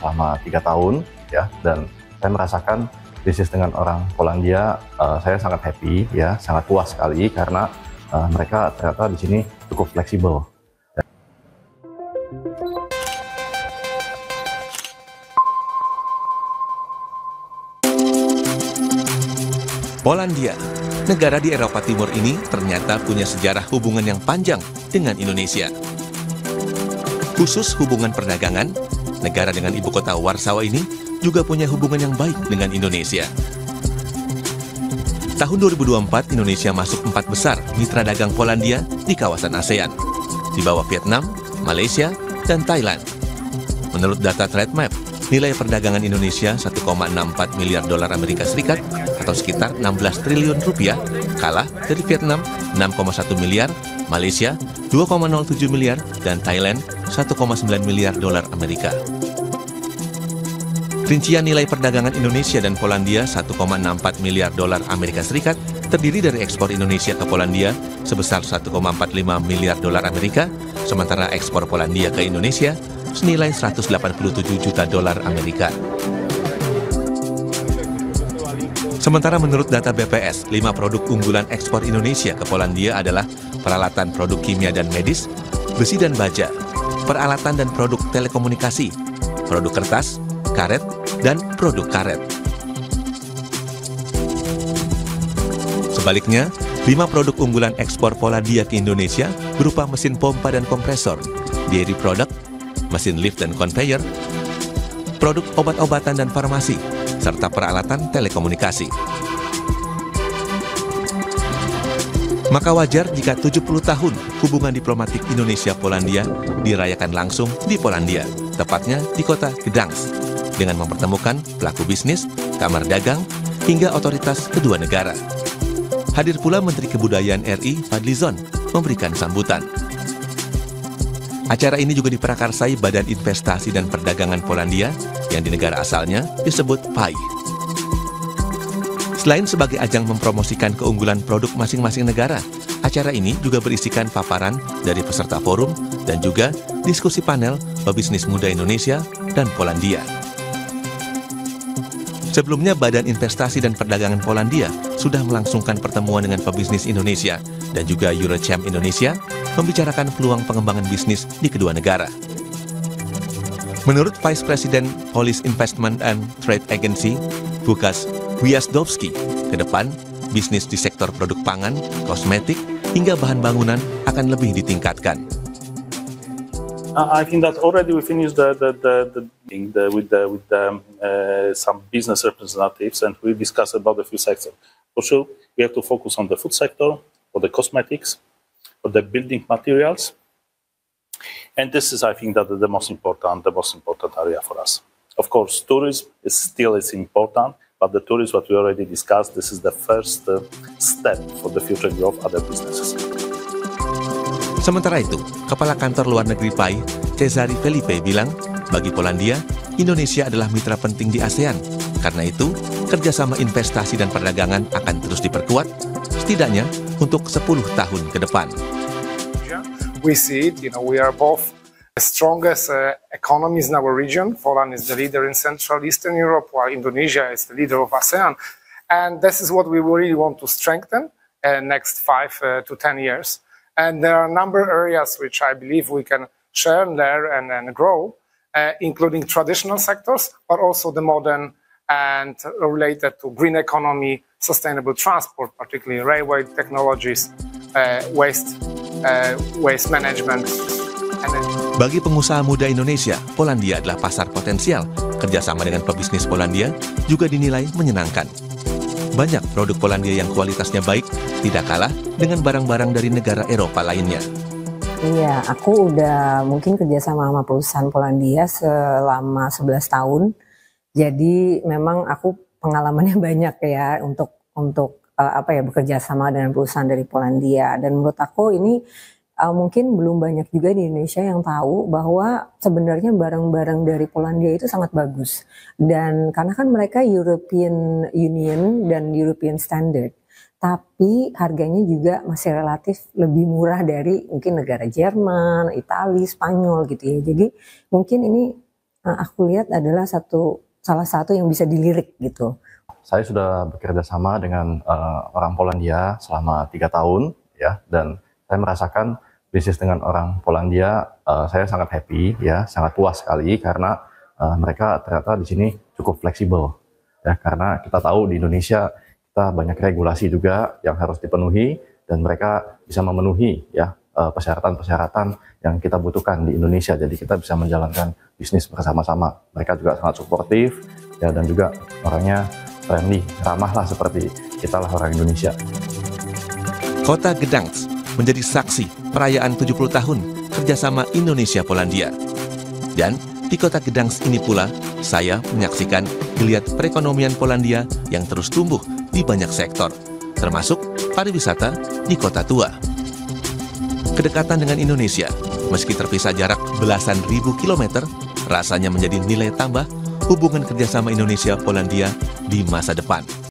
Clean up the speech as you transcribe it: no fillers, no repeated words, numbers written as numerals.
selama 3 tahun ya, dan saya merasakan bisnis dengan orang Polandia, saya sangat happy ya, sangat puas sekali karena mereka ternyata di sini cukup fleksibel. Polandia, negara di Eropa Timur ini ternyata punya sejarah hubungan yang panjang dengan Indonesia. Khusus hubungan perdagangan, negara dengan ibu kota Warsawa ini juga punya hubungan yang baik dengan Indonesia. Tahun 2024, Indonesia masuk 4 besar mitra dagang Polandia di kawasan ASEAN, di bawah Vietnam, Malaysia, dan Thailand. Menurut data Trademap, nilai perdagangan Indonesia 1,64 miliar dolar Amerika Serikat atau sekitar 16 triliun rupiah, kalah dari Vietnam 6,1 miliar, Malaysia 2,07 miliar, dan Thailand 1,9 miliar dolar Amerika. Rincian nilai perdagangan Indonesia dan Polandia 1,64 miliar dolar Amerika Serikat terdiri dari ekspor Indonesia ke Polandia sebesar 1,45 miliar dolar Amerika, sementara ekspor Polandia ke Indonesia senilai 187 juta dolar Amerika. Sementara menurut data BPS, 5 produk unggulan ekspor Indonesia ke Polandia adalah peralatan produk kimia dan medis, besi dan baja, peralatan dan produk telekomunikasi, produk kertas, karet, dan produk karet. Sebaliknya, 5 produk unggulan ekspor Polandia ke Indonesia berupa mesin pompa dan kompresor, dairy product, mesin lift dan conveyor, produk obat-obatan dan farmasi, serta peralatan telekomunikasi. Maka wajar jika 70 tahun hubungan diplomatik Indonesia-Polandia dirayakan langsung di Polandia, tepatnya di kota Gdańsk, dengan mempertemukan pelaku bisnis, kamar dagang, hingga otoritas kedua negara. Hadir pula Menteri Kebudayaan RI Fadlizon memberikan sambutan. Acara ini juga diprakarsai Badan Investasi dan Perdagangan Polandia yang di negara asalnya disebut PAI. Selain sebagai ajang mempromosikan keunggulan produk masing-masing negara, acara ini juga berisikan paparan dari peserta forum dan juga diskusi panel pebisnis muda Indonesia dan Polandia. Sebelumnya, Badan Investasi dan Perdagangan Polandia sudah melangsungkan pertemuan dengan pebisnis Indonesia dan juga Eurochamp Indonesia membicarakan peluang pengembangan bisnis di kedua negara. Menurut Vice President Polish Investment and Trade Agency, Łukasz Gwiazdowski, ke depan, bisnis di sektor produk pangan, kosmetik, hingga bahan bangunan akan lebih ditingkatkan. I think that already we finished with some business representatives, and we discussed about the few sectors. For sure, we have to focus on the food sector, or the cosmetics, or the building materials, and this is, I think, that the most important area for us. Of course, tourism is still important, but the tourism what we already discussed, this is the first step for the future growth of other businesses. Sementara itu, Kepala Kantor Luar Negeri PAI, Cezary Felipe bilang, bagi Polandia, Indonesia adalah mitra penting di ASEAN. Karena itu, kerjasama investasi dan perdagangan akan terus diperkuat, setidaknya untuk 10 tahun ke depan. We see it, we are both the strongest economies in our region. Poland is the leader in Central Eastern Europe, while Indonesia is the leader of ASEAN. And this is what we really want to strengthen in the next 5 to 10 years. And there are a number of areas which I believe we can share and learn and grow, including traditional sectors, but also the modern and related to green economy, sustainable transport, particularly railway technologies, waste management. Bagi pengusaha muda Indonesia, Polandia adalah pasar potensial. Kerjasama dengan pebisnis Polandia juga dinilai menyenangkan. Banyak produk Polandia yang kualitasnya baik, tidak kalah dengan barang-barang dari negara Eropa lainnya. Iya, aku udah mungkin kerjasama sama perusahaan Polandia selama 11 tahun. Jadi memang aku pengalamannya banyak ya untuk bekerja sama dengan perusahaan dari Polandia. Dan menurut aku ini mungkin belum banyak juga di Indonesia yang tahu bahwa sebenarnya barang-barang dari Polandia itu sangat bagus. Dan karena kan mereka European Union dan European Standard, tapi harganya juga masih relatif lebih murah dari mungkin negara Jerman, Italia, Spanyol gitu ya. Jadi mungkin ini aku lihat adalah salah satu yang bisa dilirik gitu. Saya sudah bekerja sama dengan orang Polandia selama 3 tahun, ya, dan saya merasakan bisnis dengan orang Polandia, saya sangat happy, ya, sangat puas sekali karena mereka ternyata di sini cukup fleksibel, ya, karena kita tahu di Indonesia kita banyak regulasi juga yang harus dipenuhi dan mereka bisa memenuhi, ya, persyaratan-persyaratan yang kita butuhkan di Indonesia. Jadi kita bisa menjalankan bisnis bersama-sama. Mereka juga sangat suportif, ya, dan juga orangnya friendly, ramah lah seperti kita lah orang Indonesia. Kota Gdańsk menjadi saksi perayaan 70 tahun kerjasama Indonesia-Polandia. Dan di kota Gdańsk ini pula, saya menyaksikan geliat perekonomian Polandia yang terus tumbuh di banyak sektor, termasuk pariwisata di kota tua. Kedekatan dengan Indonesia, meski terpisah jarak belasan ribu kilometer, rasanya menjadi nilai tambah hubungan kerjasama Indonesia-Polandia di masa depan.